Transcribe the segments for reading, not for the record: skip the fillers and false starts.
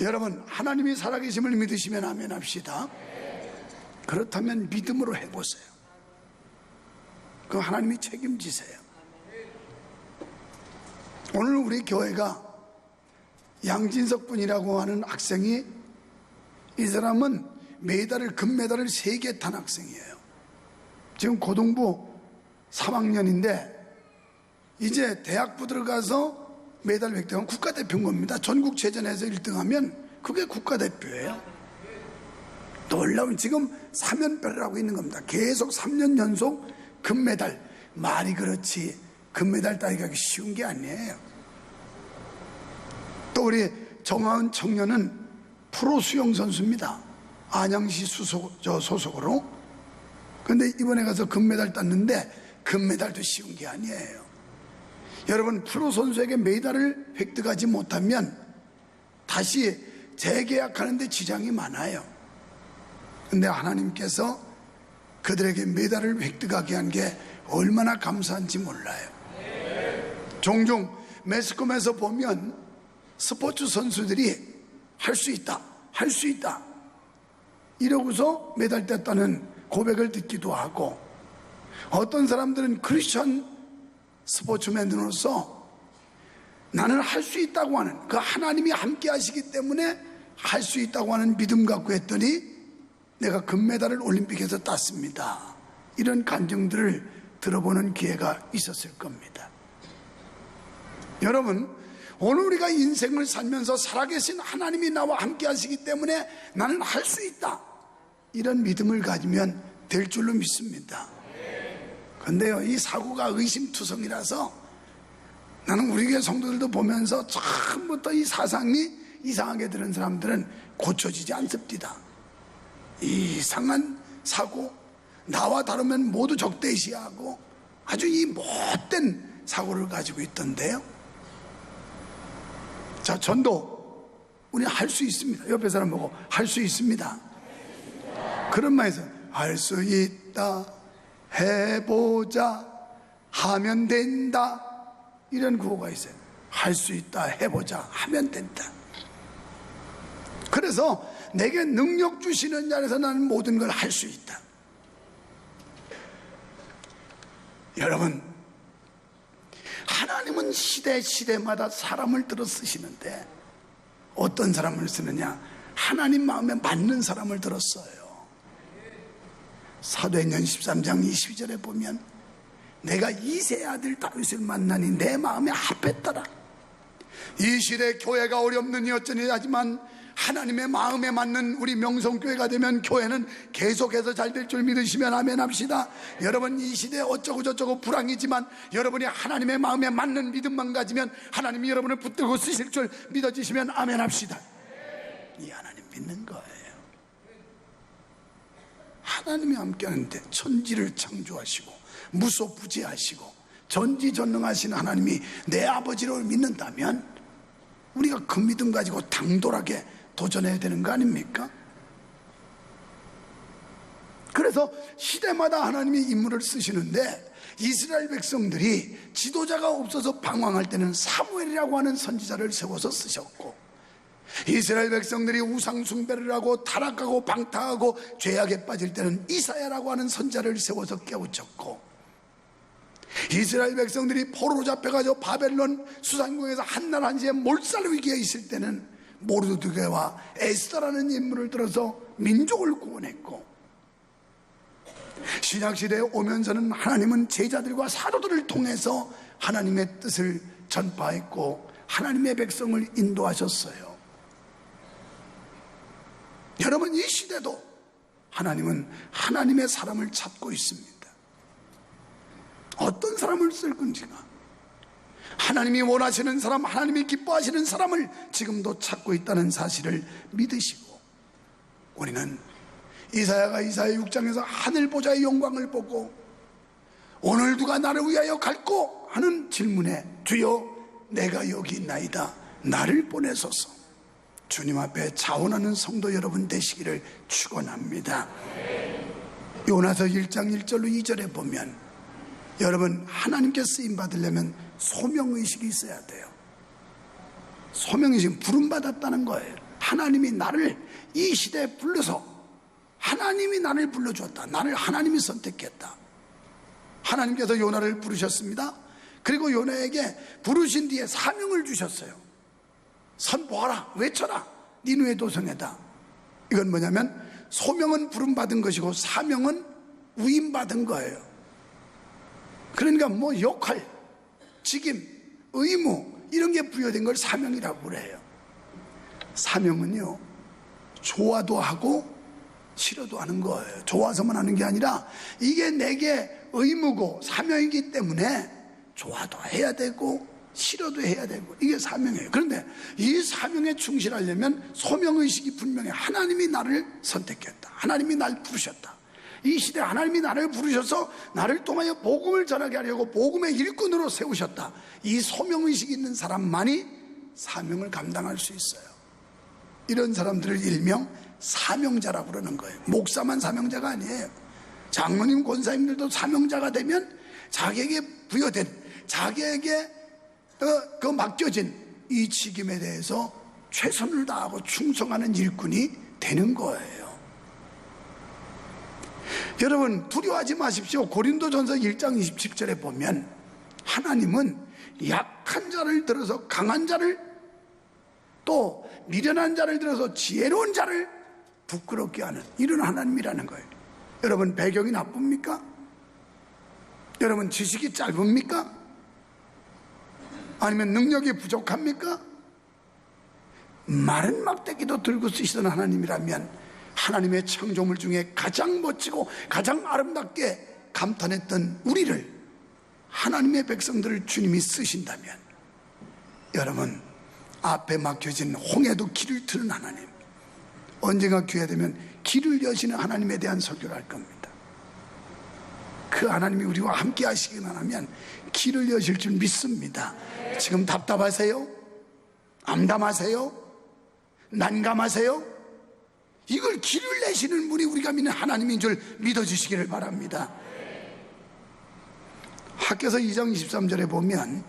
여러분, 하나님이 살아계심을 믿으시면 아멘 합시다. 그렇다면 믿음으로 해보세요. 그럼 하나님이 책임지세요. 오늘 우리 교회가 양진석 군이라고 하는 학생이, 이 사람은 금메달을 3개 탄 학생이에요. 지금 고등부 3학년인데 이제 대학부 들어가서 메달 획득하면 국가대표인 겁니다. 전국체전에서 1등하면 그게 국가대표예요. 놀라운, 지금 3연패를 하고 있는 겁니다. 계속 3년 연속 금메달. 말이 그렇지 금메달 따기가 쉬운 게 아니에요. 또 우리 정하은 청년은 프로 수영 선수입니다. 안양시 소속으로. 근데 이번에 가서 금메달 땄는데 금메달도 쉬운 게 아니에요. 여러분, 프로 선수에게 메달을 획득하지 못하면 다시 재계약하는데 지장이 많아요. 근데 하나님께서 그들에게 메달을 획득하게 한 게 얼마나 감사한지 몰라요. 종종 매스컴에서 보면 스포츠 선수들이 할 수 있다, 할 수 있다 이러고서 메달 땄다는 고백을 듣기도 하고, 어떤 사람들은 크리스천 스포츠맨으로서 나는 할 수 있다고 하는, 그 하나님이 함께 하시기 때문에 할 수 있다고 하는 믿음 갖고 했더니 내가 금메달을 올림픽에서 땄습니다. 이런 간증들을 들어보는 기회가 있었을 겁니다. 여러분, 오늘 우리가 인생을 살면서 살아계신 하나님이 나와 함께 하시기 때문에 나는 할 수 있다, 이런 믿음을 가지면 될 줄로 믿습니다. 근데요, 이 사고가 의심투성이라서 나는 우리 교회 성도들도 보면서 처음부터 이 사상이 이상하게 들은 사람들은 고쳐지지 않습니다. 이상한 사고, 나와 다르면 모두 적대시하고 아주 이 못된 사고를 가지고 있던데요. 자, 전도 우리 할 수 있습니다. 옆에 사람 보고 할 수 있습니다. 그런 말에서 할 수 있다, 해보자, 하면 된다, 이런 구호가 있어요. 할 수 있다, 해보자, 하면 된다. 그래서 내게 능력 주시는 자에서 나는 모든 걸 할 수 있다. 여러분, 하나님은 시대마다 사람을 들어 쓰시는데 어떤 사람을 쓰느냐? 하나님 마음에 맞는 사람을 들었어요. 사도행전 13장 22절에 보면 내가 이새의 아들 다윗을 만나니 내 마음에 합했더라. 이 시대 교회가 어렵느니 어쩌니 하지만 하나님의 마음에 맞는 우리 명성교회가 되면 교회는 계속해서 잘 될 줄 믿으시면 아멘 합시다. 여러분, 이 시대 어쩌고 저쩌고 불황이지만 여러분이 하나님의 마음에 맞는 믿음만 가지면 하나님이 여러분을 붙들고 쓰실 줄 믿어지시면 아멘 합시다. 이 하나님 믿는 거예요. 하나님이 함께하는데 천지를 창조하시고 무소부지하시고 전지전능하신 하나님이 내 아버지를 믿는다면 우리가 그 믿음 가지고 당돌하게 도전해야 되는 거 아닙니까? 그래서 시대마다 하나님이 인물을 쓰시는데 이스라엘 백성들이 지도자가 없어서 방황할 때는 사무엘이라고 하는 선지자를 세워서 쓰셨고, 이스라엘 백성들이 우상 숭배를 하고 타락하고 방탕하고 죄악에 빠질 때는 이사야라고 하는 선지자를 세워서 깨우쳤고, 이스라엘 백성들이 포로로 잡혀가지고 바벨론 수산궁에서 한날 한시에 몰살 위기에 있을 때는 모르드게와 에스더라는 인물을 들어서 민족을 구원했고, 신약시대에 오면서는 하나님은 제자들과 사도들을 통해서 하나님의 뜻을 전파했고 하나님의 백성을 인도하셨어요. 여러분, 이 시대도 하나님은 하나님의 사람을 찾고 있습니다. 어떤 사람을 쓸 건지가, 하나님이 원하시는 사람, 하나님이 기뻐하시는 사람을 지금도 찾고 있다는 사실을 믿으시고, 우리는 이사야 6장에서 하늘보좌의 영광을 보고 오늘 누가 나를 위하여 갈고 하는 질문에 주여 내가 여기 있나이다, 나를 보내소서, 주님 앞에 자원하는 성도 여러분 되시기를 축원합니다. 요나서 1장 1절로 2절에 보면 여러분, 하나님께 쓰임 받으려면 소명의식이 있어야 돼요. 소명의식은 부름받았다는 거예요. 하나님이 나를 이 시대에 불러서 하나님이 나를 불러주었다. 나를 하나님이 선택했다. 하나님께서 요나를 부르셨습니다. 그리고 요나에게 부르신 뒤에 사명을 주셨어요. 선포하라, 외쳐라, 니느웨 도성에다. 이건 뭐냐면 소명은 부름받은 것이고 사명은 위임받은 거예요. 그러니까 뭐 역할, 직임, 의무 이런 게 부여된 걸 사명이라고 그래요. 사명은요, 좋아도 하고 싫어도 하는 거예요. 좋아서만 하는 게 아니라 이게 내게 의무고 사명이기 때문에 좋아도 해야 되고 싫어도 해야 되고 이게 사명이에요. 그런데 이 사명에 충실하려면 소명의식이 분명해. 하나님이 나를 선택했다. 하나님이 날 부르셨다. 이 시대에 하나님이 나를 부르셔서 나를 통하여 복음을 전하게 하려고 복음의 일꾼으로 세우셨다. 이 소명의식이 있는 사람만이 사명을 감당할 수 있어요. 이런 사람들을 일명 사명자라고 그러는 거예요. 목사만 사명자가 아니에요. 장로님, 권사님들도 사명자가 되면 자기에게 부여된, 자기에게 맡겨진 이 직임에 대해서 최선을 다하고 충성하는 일꾼이 되는 거예요. 여러분 두려워하지 마십시오. 고린도전서 1장 27절에 보면 하나님은 약한 자를 들어서 강한 자를, 또 미련한 자를 들어서 지혜로운 자를 부끄럽게 하는 이런 하나님이라는 거예요. 여러분 배경이 나쁩니까? 여러분 지식이 짧습니까? 아니면 능력이 부족합니까? 마른 막대기도 들고 쓰시던 하나님이라면 하나님의 창조물 중에 가장 멋지고 가장 아름답게 감탄했던 우리를, 하나님의 백성들을 주님이 쓰신다면 여러분 앞에 막혀진 홍해도 길을 트는 하나님, 언젠가 기회 되면 길을 여시는 하나님에 대한 설교를 할 겁니다. 그 하나님이 우리와 함께 하시기만 하면 길을 여실 줄 믿습니다. 지금 답답하세요? 암담하세요? 난감하세요? 이걸 길을 내시는 분이 우리가 믿는 하나님인 줄 믿어주시기를 바랍니다. 학개서 2장 23절에 보면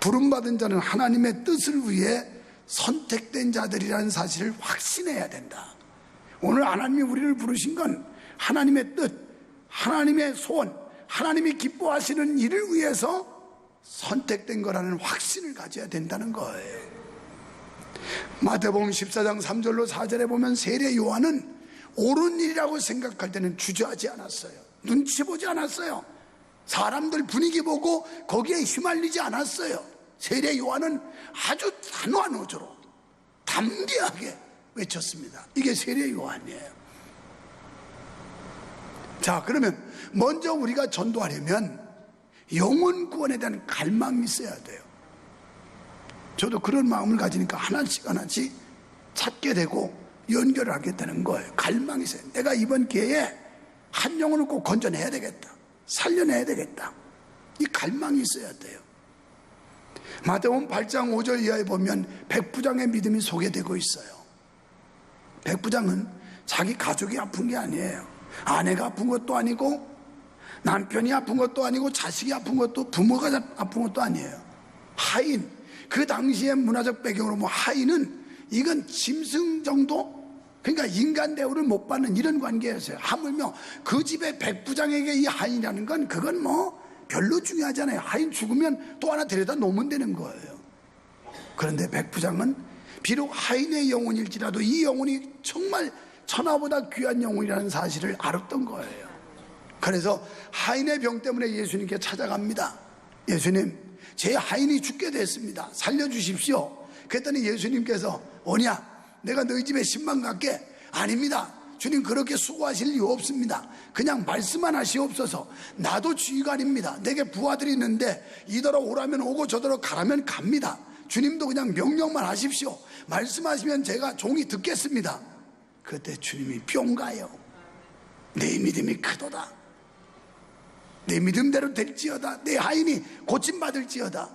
부름받은 자는 하나님의 뜻을 위해 선택된 자들이라는 사실을 확신해야 된다. 오늘 하나님이 우리를 부르신 건 하나님의 뜻, 하나님의 소원, 하나님이 기뻐하시는 일을 위해서 선택된 거라는 확신을 가져야 된다는 거예요. 마태복음 14장 3절로 4절에 보면 세례 요한은 옳은 일이라고 생각할 때는 주저하지 않았어요. 눈치 보지 않았어요. 사람들 분위기 보고 거기에 휘말리지 않았어요. 세례 요한은 아주 단호한 어조로 담대하게 외쳤습니다. 이게 세례 요한이에요. 자, 그러면 먼저 우리가 전도하려면 영혼 구원에 대한 갈망이 있어야 돼요. 저도 그런 마음을 가지니까 하나씩 하나씩 찾게 되고 연결을 하게 되는 거예요. 갈망이 있어요. 내가 이번 기회에 한 영혼을 꼭 건져내야 되겠다, 살려내야 되겠다, 이 갈망이 있어야 돼요. 마태복음 8장 5절 이하에 보면 백부장의 믿음이 소개되고 있어요. 백부장은 자기 가족이 아픈 게 아니에요. 아내가 아픈 것도 아니고 남편이 아픈 것도 아니고 자식이 아픈 것도, 부모가 아픈 것도 아니에요. 하인, 그 당시의 문화적 배경으로 뭐 하인은 이건 짐승 정도, 그러니까 인간 대우를 못 받는 이런 관계였어요. 하물며 그 집의 백부장에게 이 하인이라는 건 그건 뭐 별로 중요하잖아요. 하인 죽으면 또 하나 데려다 놓으면 되는 거예요. 그런데 백부장은 비록 하인의 영혼일지라도 이 영혼이 정말 천하보다 귀한 영혼이라는 사실을 알았던 거예요. 그래서 하인의 병 때문에 예수님께 찾아갑니다. 예수님, 제 하인이 죽게 됐습니다. 살려주십시오. 그랬더니 예수님께서 오냐, 내가 너희 집에 10만 갈게. 아닙니다. 주님, 그렇게 수고하실 이유 없습니다. 그냥 말씀만 하시옵소서. 나도 지휘관입니다. 내게 부하들이 있는데 이더러 오라면 오고 저더러 가라면 갑니다. 주님도 그냥 명령만 하십시오. 말씀하시면 제가 종이 듣겠습니다. 그때 주님이 뿅 가요. 내 믿음이 크도다. 내 믿음대로 될지어다. 내 하인이 고침받을지어다.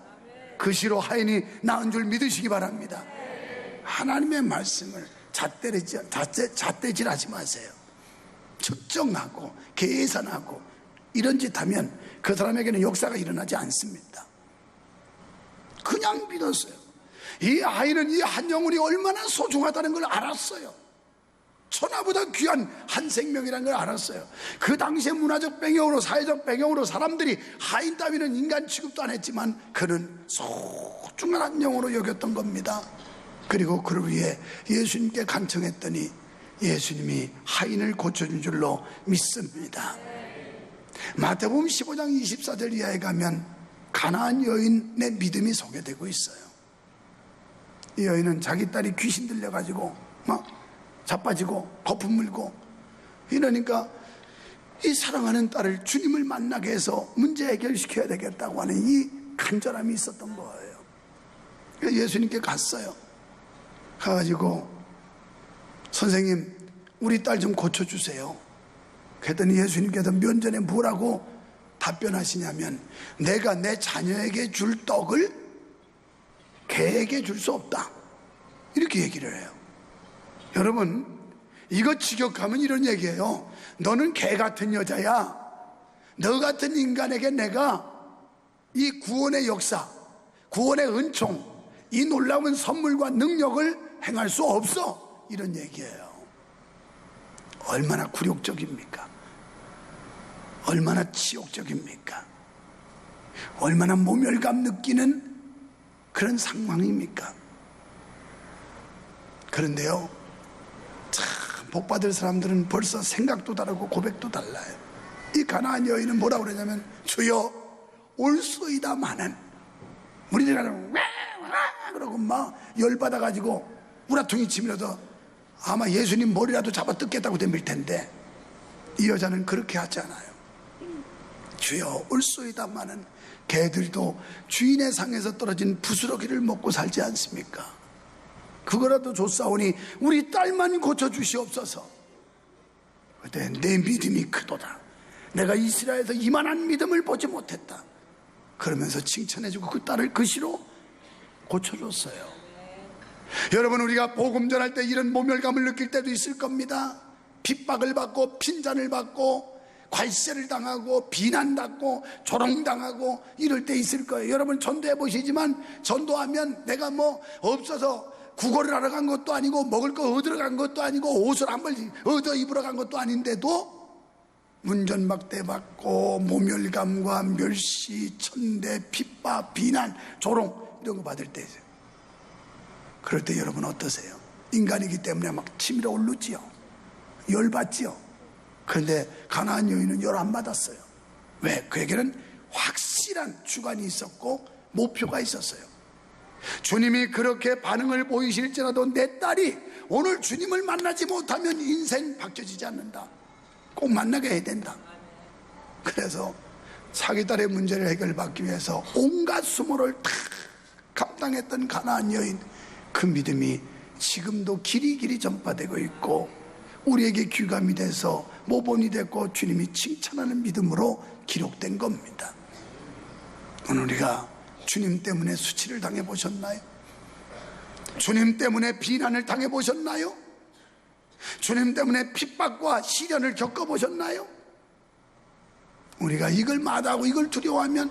그 시로 하인이 나은 줄 믿으시기 바랍니다. 하나님의 말씀을 잣대질하지 마세요. 측정하고 계산하고 이런 짓 하면 그 사람에게는 역사가 일어나지 않습니다. 그냥 믿었어요. 이 아이는 이 한 영혼이 얼마나 소중하다는 걸 알았어요. 천하보다 귀한 한 생명이라는 걸 알았어요. 그 당시에 문화적 배경으로, 사회적 배경으로 사람들이 하인 따위는 인간 취급도 안 했지만 그는 소중한 한 영혼으로 여겼던 겁니다. 그리고 그를 위해 예수님께 간청했더니 예수님이 하인을 고쳐준 줄로 믿습니다. 마태복음 15장 24절 이하에 가면 가나안 여인의 믿음이 소개되고 있어요. 이 여인은 자기 딸이 귀신 들려가지고 막 자빠지고 거품 물고 이러니까 이 사랑하는 딸을 주님을 만나게 해서 문제 해결시켜야 되겠다고 하는 이 간절함이 있었던 거예요. 예수님께 갔어요. 가가지고 선생님, 우리 딸 좀 고쳐주세요. 그랬더니 예수님께서 면전에 뭐라고 답변하시냐면, 내가 내 자녀에게 줄 떡을 개에게 줄 수 없다, 이렇게 얘기를 해요. 여러분, 이거 직역하면 이런 얘기예요. 너는 개 같은 여자야. 너 같은 인간에게 내가 이 구원의 역사, 구원의 은총, 이 놀라운 선물과 능력을 행할 수 없어, 이런 얘기예요. 얼마나 굴욕적입니까? 얼마나 치욕적입니까? 얼마나 모멸감 느끼는 그런 상황입니까? 그런데요, 참 복받을 사람들은 벌써 생각도 다르고 고백도 달라요. 이 가나안 여인은 뭐라고 그러냐면, 주여 올소이다마는, 우리들은 와 그러고 막 열받아가지고 우라통이 치밀어서 아마 예수님 머리라도 잡아 뜯겠다고 덤빌 텐데, 이 여자는 그렇게 하지 않아요. 주여 올소이다마는, 개들도 주인의 상에서 떨어진 부스러기를 먹고 살지 않습니까? 그거라도 줬사오니 우리 딸만 고쳐주시옵소서. 그때 내 믿음이 크도다, 내가 이스라엘에서 이만한 믿음을 보지 못했다, 그러면서 칭찬해주고 그 딸을 그 시로 고쳐줬어요. 여러분, 우리가 복음 전할 때 이런 모멸감을 느낄 때도 있을 겁니다. 핍박을 받고 핀잔을 받고 괄세를 당하고 비난받고 조롱당하고 이럴 때 있을 거예요. 여러분 전도해 보시지만, 전도하면 내가 뭐 없어서 국어를 하러 간 것도 아니고 먹을 거 얻으러 간 것도 아니고 옷을 한 벌 얻어 입으러 간 것도 아닌데도 문전박대 받고 모멸감과 멸시, 천대, 핍박, 비난, 조롱 이런 거 받을 때, 그럴 때 여러분 어떠세요? 인간이기 때문에 막 치밀어 오르지요, 열받지요. 그런데 가나안 여인은 열 안 받았어요. 왜? 그에게는 확실한 주관이 있었고 목표가 있었어요. 주님이 그렇게 반응을 보이실지라도 내 딸이 오늘 주님을 만나지 못하면 인생 바뀌어지지 않는다, 꼭 만나게 해야 된다. 그래서 자기 딸의 문제를 해결받기 위해서 온갖 수모를 다 감당했던 가나안 여인, 그 믿음이 지금도 길이길이 전파되고 있고 우리에게 귀감이 돼서 모본이 됐고 주님이 칭찬하는 믿음으로 기록된 겁니다. 오늘 우리가 주님 때문에 수치를 당해보셨나요? 주님 때문에 비난을 당해보셨나요? 주님 때문에 핍박과 시련을 겪어보셨나요? 우리가 이걸 마다하고 이걸 두려워하면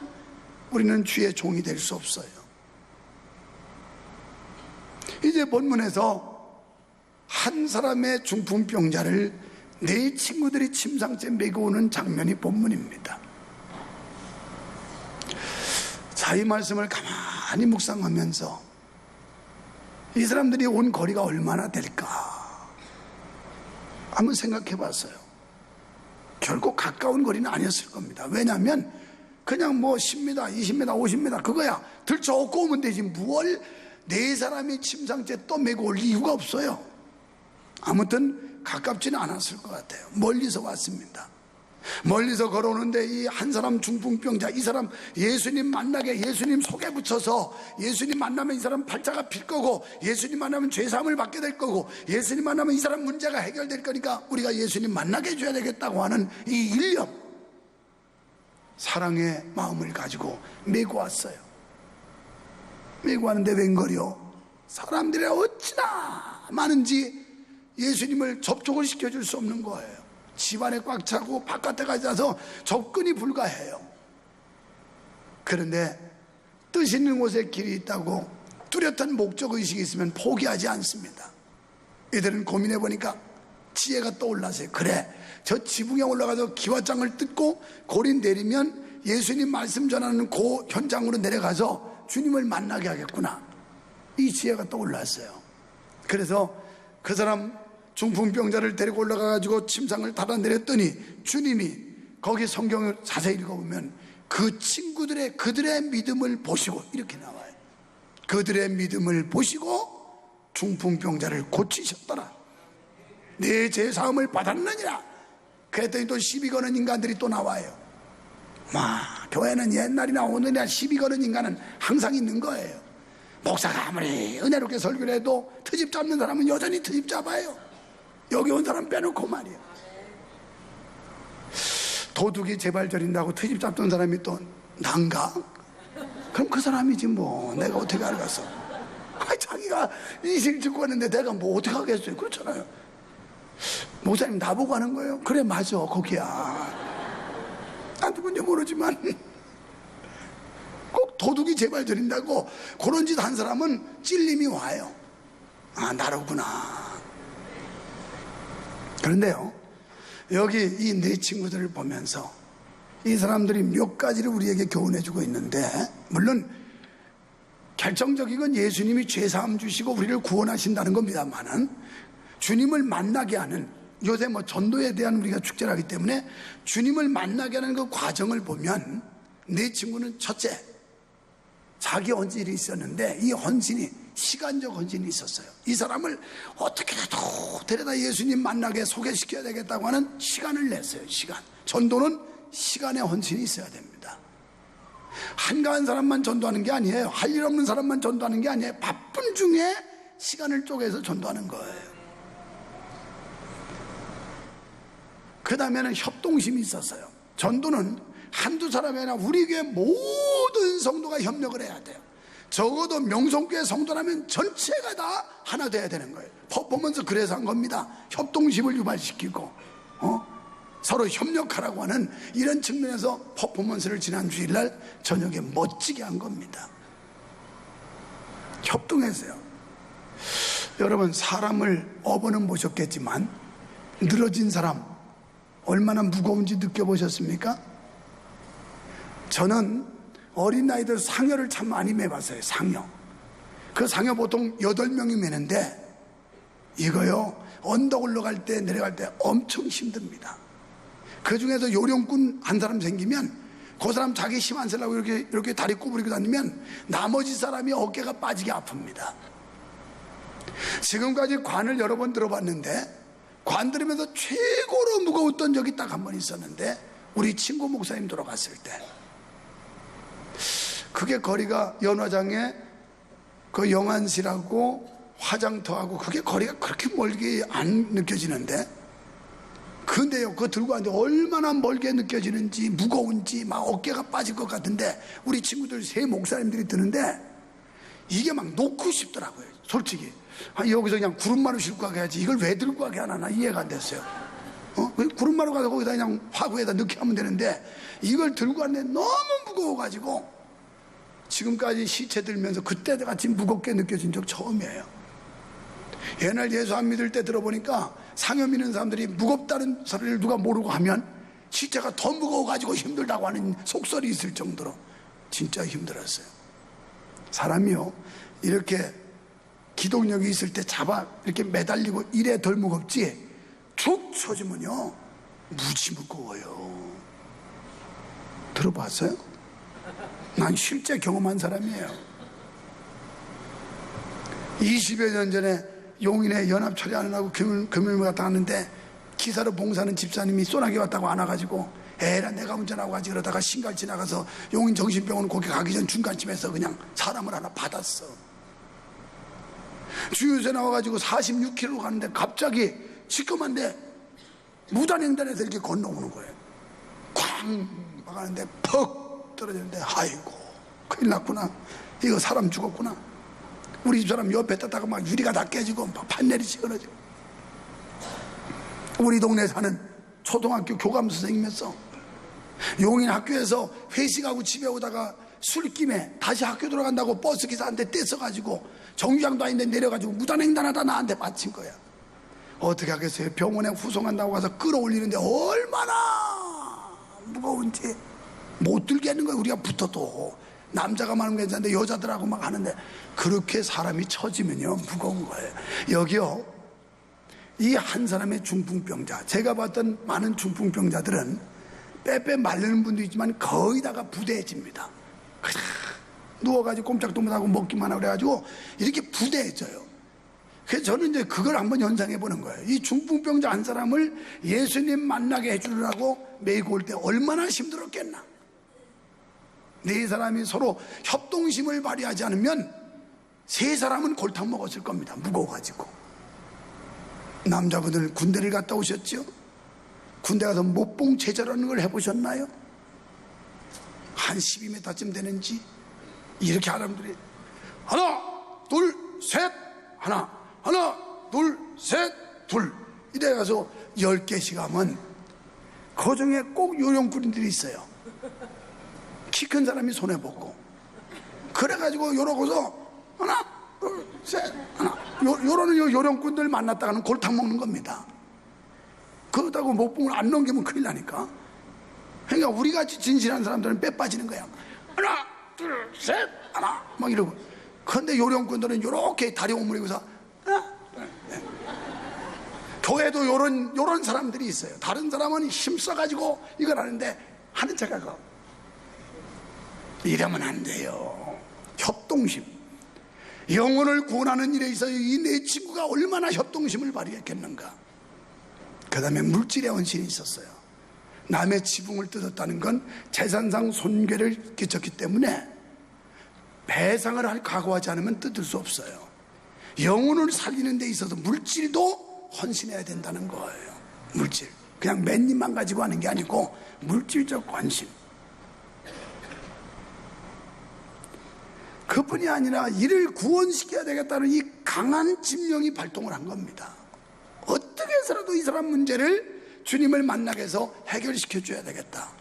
우리는 주의 종이 될 수 없어요. 이제 본문에서 한 사람의 중풍병자를 네 친구들이 침상째 메고 오는 장면이 본문입니다. 자, 이 말씀을 가만히 묵상하면서 이 사람들이 온 거리가 얼마나 될까 한번 생각해 봤어요. 결코 가까운 거리는 아니었을 겁니다. 왜냐하면 그냥 뭐 10m, 20m, 50m 그거야 들쳐오고 오면 되지, 뭘 네 사람이 침상째 또 메고 올 이유가 없어요. 아무튼 가깝지는 않았을 것 같아요. 멀리서 왔습니다. 멀리서 걸어오는데 이 한 사람 중풍병자, 이 사람 예수님 만나게 예수님 속에 붙여서 예수님 만나면 이 사람 팔자가 필 거고, 예수님 만나면 죄사함을 받게 될 거고, 예수님 만나면 이 사람 문제가 해결될 거니까 우리가 예수님 만나게 해줘야 되겠다고 하는 이 일념, 사랑의 마음을 가지고 메고 왔어요. 메고 왔는데 웬걸요, 사람들이 어찌나 많은지 예수님을 접촉을 시켜줄 수 없는 거예요. 집안에 꽉 차고 바깥에 가서 접근이 불가해요. 그런데 뜻 있는 곳에 길이 있다고 뚜렷한 목적의식이 있으면 포기하지 않습니다. 이들은 고민해보니까 지혜가 떠올라서요. 그래, 저 지붕에 올라가서 기와장을 뜯고 고리 내리면 예수님 말씀 전하는 그 현장으로 내려가서 주님을 만나게 하겠구나. 이 지혜가 떠올랐어요. 그래서 그 사람 중풍병자를 데리고 올라가가지고 침상을 달아내렸더니 주님이 거기 성경을 자세히 읽어보면 그 친구들의 그들의 믿음을 보시고 이렇게 나와요. 그들의 믿음을 보시고 중풍병자를 고치셨더라. 내 죄사함을 받았느니라. 그랬더니 또 시비 거는 인간들이 또 나와요. 교회는 옛날이나 오늘이나 시비 거는 인간은 항상 있는 거예요. 목사가 아무리 은혜롭게 설교를 해도 트집 잡는 사람은 여전히 트집 잡아요. 여기 온 사람 빼놓고 말이에요. 도둑이 제발 저린다고 트집 잡던 사람이 또 난가? 그럼 그 사람이지 뭐. 내가 어떻게 알겠어? 자기가 이식 짓고 왔는데 내가 뭐 어떻게 하겠어요? 그렇잖아요. 목사님 나보고 하는 거예요? 그래 맞아 거기야. 난 누군지 모르지만 꼭 도둑이 제발 저린다고 그런 짓 한 사람은 찔림이 와요. 나로구나. 그런데요, 여기 이 네 친구들을 보면서 이 사람들이 몇 가지를 우리에게 교훈해주고 있는데, 물론 결정적인 건 예수님이 죄사함 주시고 우리를 구원하신다는 겁니다만은, 주님을 만나게 하는, 요새 뭐 전도에 대한 우리가 축제를 하기 때문에 주님을 만나게 하는 그 과정을 보면 네 친구는 첫째, 자기 헌신이 있었는데 이 헌신이 시간적 헌신이 있었어요. 이 사람을 어떻게라도 데려다 예수님 만나게 소개시켜야 되겠다고 하는 시간을 냈어요. 시간. 전도는 시간의 헌신이 있어야 됩니다. 한가한 사람만 전도하는 게 아니에요. 할 일 없는 사람만 전도하는 게 아니에요. 바쁜 중에 시간을 쪼개서 전도하는 거예요. 그 다음에는 협동심이 있었어요. 전도는 한두 사람이 아니라 우리 교회 모든 성도가 협력을 해야 돼요. 적어도 명성교회 성도라면 전체가 다 하나 돼야 되는 거예요. 퍼포먼스 그래서 한 겁니다. 협동심을 유발시키고 서로 협력하라고 하는 이런 측면에서 퍼포먼스를 지난 주일날 저녁에 멋지게 한 겁니다. 협동했어요. 여러분, 사람을 업어는 보셨겠지만 늘어진 사람 얼마나 무거운지 느껴보셨습니까? 저는 어린 나이들 상여를 참 많이 매봤어요. 상여. 그 상여 보통 8명이 매는데 이거요, 언덕 올라갈 때 내려갈 때 엄청 힘듭니다. 그 중에서 요령꾼 한 사람 생기면 그 사람 자기 힘 안 쓰려고 이렇게 다리 구부리고 다니면 나머지 사람이 어깨가 빠지게 아픕니다. 지금까지 관을 여러 번 들어봤는데 관 들으면서 최고로 무거웠던 적이 딱 한 번 있었는데, 우리 친구 목사님 돌아갔을 때 그게 거리가 연화장에 그 영안실하고 화장터하고 그게 거리가 그렇게 멀게 안 느껴지는데, 근데요, 그거 들고 왔는데 얼마나 멀게 느껴지는지, 무거운지 막 어깨가 빠질 것 같은데 우리 친구들 세 목사님들이 드는데 이게 막 놓고 싶더라고요. 솔직히 여기서 그냥 구름마루 싣고 가게 하지 이걸 왜 들고 가게 하나, 나 이해가 안 됐어요. 구름마루 가서 거기다 그냥 화구에다 넣게 하면 되는데 이걸 들고 왔는데 너무 무거워가지고 지금까지 시체 들면서 그때 같이 무겁게 느껴진 적 처음이에요. 옛날 예수 안 믿을 때 들어보니까 상여 믿는 사람들이 무겁다는 소리를 누가 모르고 하면 시체가 더 무거워가지고 힘들다고 하는 속설이 있을 정도로 진짜 힘들었어요. 사람이요, 이렇게 기동력이 있을 때 잡아 이렇게 매달리고 이래 덜 무겁지, 툭 쳐주면요 무지 무거워요. 들어봤어요? 난 실제 경험한 사람이에요. 20여 년 전에 용인에 연합 처리하는 하고 금요일 갔다 왔는데 기사로 봉사하는 집사님이 소나기 왔다고 안아가지고 에라 내가 운전하고 가지 그러다가 신갈 지나가서 용인 정신병원 거기 가기 전 중간쯤에서 그냥 사람을 하나 받았어. 주유소에 나와가지고 46km 가는데 갑자기 시커먼데 무단횡단에서 이렇게 건너오는 거예요. 쾅 막하는데 퍽 떨어지는데 아이고 큰일 났구나, 이거 사람 죽었구나. 우리 집사람 옆에 떴다가 막 유리가 다 깨지고 막 판넬이 찌그러지고. 우리 동네 사는 초등학교 교감 선생님이었어. 용인 학교에서 회식하고 집에 오다가 술김에 다시 학교 들어간다고 버스 기사한테 떼서가지고 정류장도 아닌데 내려가지고 무단횡단하다 나한테 맞힌 거야. 어떻게 하겠어요? 병원에 후송한다고 가서 끌어올리는데 얼마나 무거운지 못 들겠는 거예요. 우리가 붙어도 남자가 많으면 괜찮은데 여자들하고 막 하는데 그렇게 사람이 처지면요 무거운 거예요. 여기요, 이 한 사람의 중풍병자, 제가 봤던 많은 중풍병자들은 빼빼 마르는 분도 있지만 거의 다가 부대해집니다. 그냥 누워가지고 꼼짝도 못하고 먹기만 하고 그래가지고 이렇게 부대해져요. 그래서 저는 이제 그걸 한번 연상해 보는 거예요. 이 중풍병자 한 사람을 예수님 만나게 해주려고 메이고 올 때 얼마나 힘들었겠나. 네 사람이 서로 협동심을 발휘하지 않으면 세 사람은 골탕 먹었을 겁니다. 무거워가지고. 남자분들 군대를 갔다 오셨죠? 군대 가서 못봉 제자라는 걸 해보셨나요? 한 12m쯤 되는지 이렇게 사람들이 하나 둘 셋 하나 하나 둘 셋 둘 이래 가서 10개씩 하면 그 중에 꼭 요령꾼들이 있어요. 키 큰 사람이 손해보고 그래가지고 요러고서 하나 둘 셋 하나 요러는 요령꾼들 만났다가는 골탕 먹는 겁니다. 그러다고 못봉을 안 넘기면 큰일 나니까. 그러니까 우리같이 진실한 사람들은 빼 빠지는 거야. 하나 둘 셋 하나 막 이러고. 그런데 요령꾼들은 요렇게 다리 오므리고서 하나 둘 셋. 교회도 요런 사람들이 있어요. 다른 사람은 힘써가지고 이걸 하는데 하는 척하고. 이러면 안 돼요. 협동심. 영혼을 구원하는 일에 있어서 이 내 친구가 얼마나 협동심을 발휘했겠는가. 그 다음에 물질의 헌신이 있었어요. 남의 지붕을 뜯었다는 건 재산상 손괴를 끼쳤기 때문에 배상을 할 각오하지 않으면 뜯을 수 없어요. 영혼을 살리는 데 있어서 물질도 헌신해야 된다는 거예요. 물질. 그냥 맨입만 가지고 하는 게 아니고 물질적 관심. 그뿐이 아니라 이를 구원시켜야 되겠다는 이 강한 집령이 발동을 한 겁니다. 어떻게 해서라도 이 사람 문제를 주님을 만나게 해서 해결시켜 줘야 되겠다.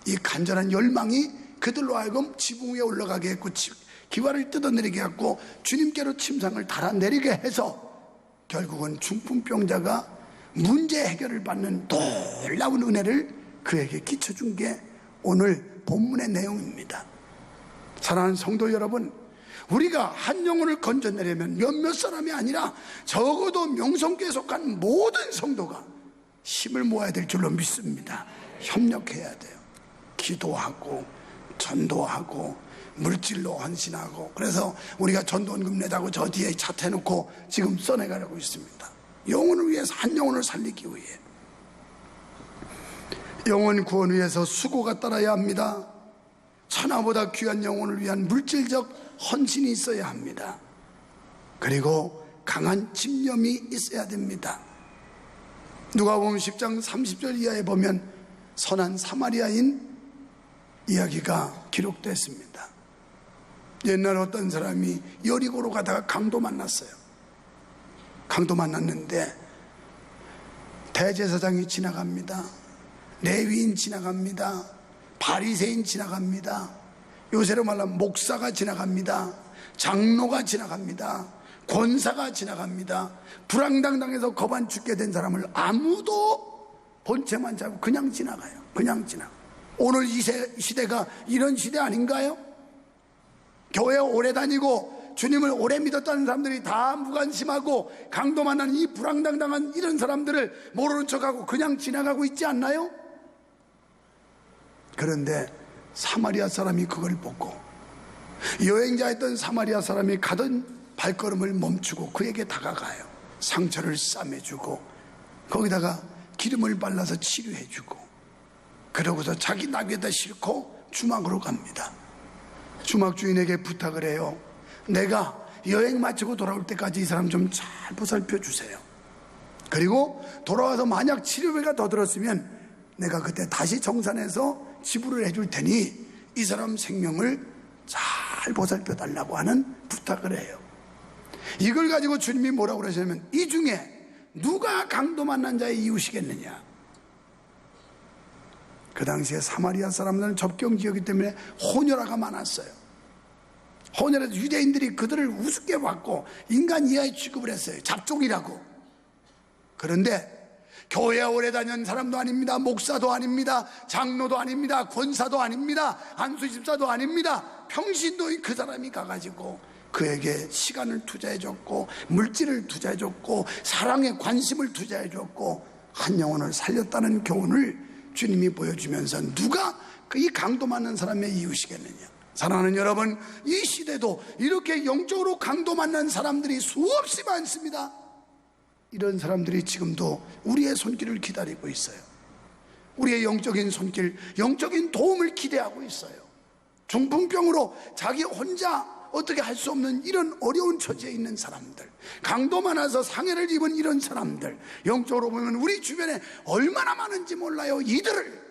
이 간절한 열망이 그들로 하여금 지붕 위에 올라가게 했고 기와를 뜯어내리게 했고 주님께로 침상을 달아내리게 해서 결국은 중풍병자가 문제 해결을 받는 놀라운 은혜를 그에게 끼쳐준 게 오늘 본문의 내용입니다. 사랑하는 성도 여러분, 우리가 한 영혼을 건져내려면 몇몇 사람이 아니라 적어도 명성교에 속한 모든 성도가 힘을 모아야 될 줄로 믿습니다. 협력해야 돼요. 기도하고 전도하고 물질로 헌신하고. 그래서 우리가 전도원금 내자고 저 뒤에 차 태놓고 지금 써내가려고 있습니다. 영혼을 위해서, 한 영혼을 살리기 위해. 영혼 구원 위해서 수고가 따라야 합니다. 천하보다 귀한 영혼을 위한 물질적 헌신이 있어야 합니다. 그리고 강한 집념이 있어야 됩니다. 누가복음 10장 30절 이하에 보면 선한 사마리아인 이야기가 기록됐습니다. 옛날 어떤 사람이 여리고로 가다가 강도 만났어요. 강도 만났는데 대제사장이 지나갑니다. 레위인 지나갑니다. 바리새인 지나갑니다. 요새로 말하면 목사가 지나갑니다. 장로가 지나갑니다. 권사가 지나갑니다. 불황당당해서 겁안 죽게 된 사람을 아무도 본체만 잡고 그냥 지나가요. 그냥 지나가. 오늘 이 시대가 이런 시대 아닌가요? 교회 오래 다니고 주님을 오래 믿었다는 사람들이 다 무관심하고 강도 만나는 이 불황당당한 이런 사람들을 모르는 척하고 그냥 지나가고 있지 않나요? 그런데 사마리아 사람이 그걸 보고 여행자였던 사마리아 사람이 가던 발걸음을 멈추고 그에게 다가가요. 상처를 싸매주고 거기다가 기름을 발라서 치료해주고 그러고서 자기 나귀에다 싣고 주막으로 갑니다. 주막 주인에게 부탁을 해요. 내가 여행 마치고 돌아올 때까지 이 사람 좀 잘 보살펴 주세요. 그리고 돌아와서 만약 치료비가 더 들었으면 내가 그때 다시 정산해서 지불을 해줄 테니 이 사람 생명을 잘 보살펴 달라고 하는 부탁을 해요. 이걸 가지고 주님이 뭐라고 그러시냐면 이 중에 누가 강도 만난 자의 이웃이겠느냐. 그 당시에 사마리아 사람들은 접경지였기 때문에 혼혈아가 많았어요. 혼혈에서 유대인들이 그들을 우습게 봤고 인간 이하의 취급을 했어요. 잡종이라고. 그런데 교회에 오래 다닌 사람도 아닙니다. 목사도 아닙니다. 장로도 아닙니다. 권사도 아닙니다. 안수집사도 아닙니다. 평신도인 그 사람이 가가지고 그에게 시간을 투자해줬고 물질을 투자해줬고 사랑에 관심을 투자해줬고 한 영혼을 살렸다는 교훈을 주님이 보여주면서 누가 이 강도 맞는 사람의 이웃이겠느냐. 사랑하는 여러분, 이 시대도 이렇게 영적으로 강도 맞는 사람들이 수없이 많습니다. 이런 사람들이 지금도 우리의 손길을 기다리고 있어요. 우리의 영적인 손길, 영적인 도움을 기대하고 있어요. 중풍병으로 자기 혼자 어떻게 할 수 없는 이런 어려운 처지에 있는 사람들, 강도 많아서 상해를 입은 이런 사람들, 영적으로 보면 우리 주변에 얼마나 많은지 몰라요. 이들을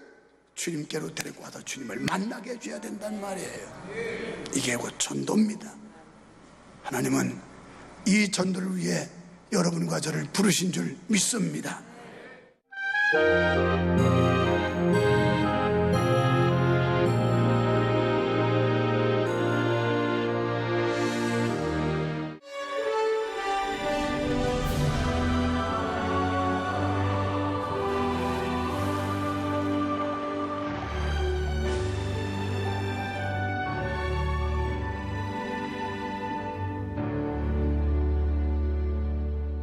주님께로 데리고 와서 주님을 만나게 해줘야 된단 말이에요. 이게 곧 전도입니다. 하나님은 이 전도를 위해 여러분과 저를 부르신 줄 믿습니다.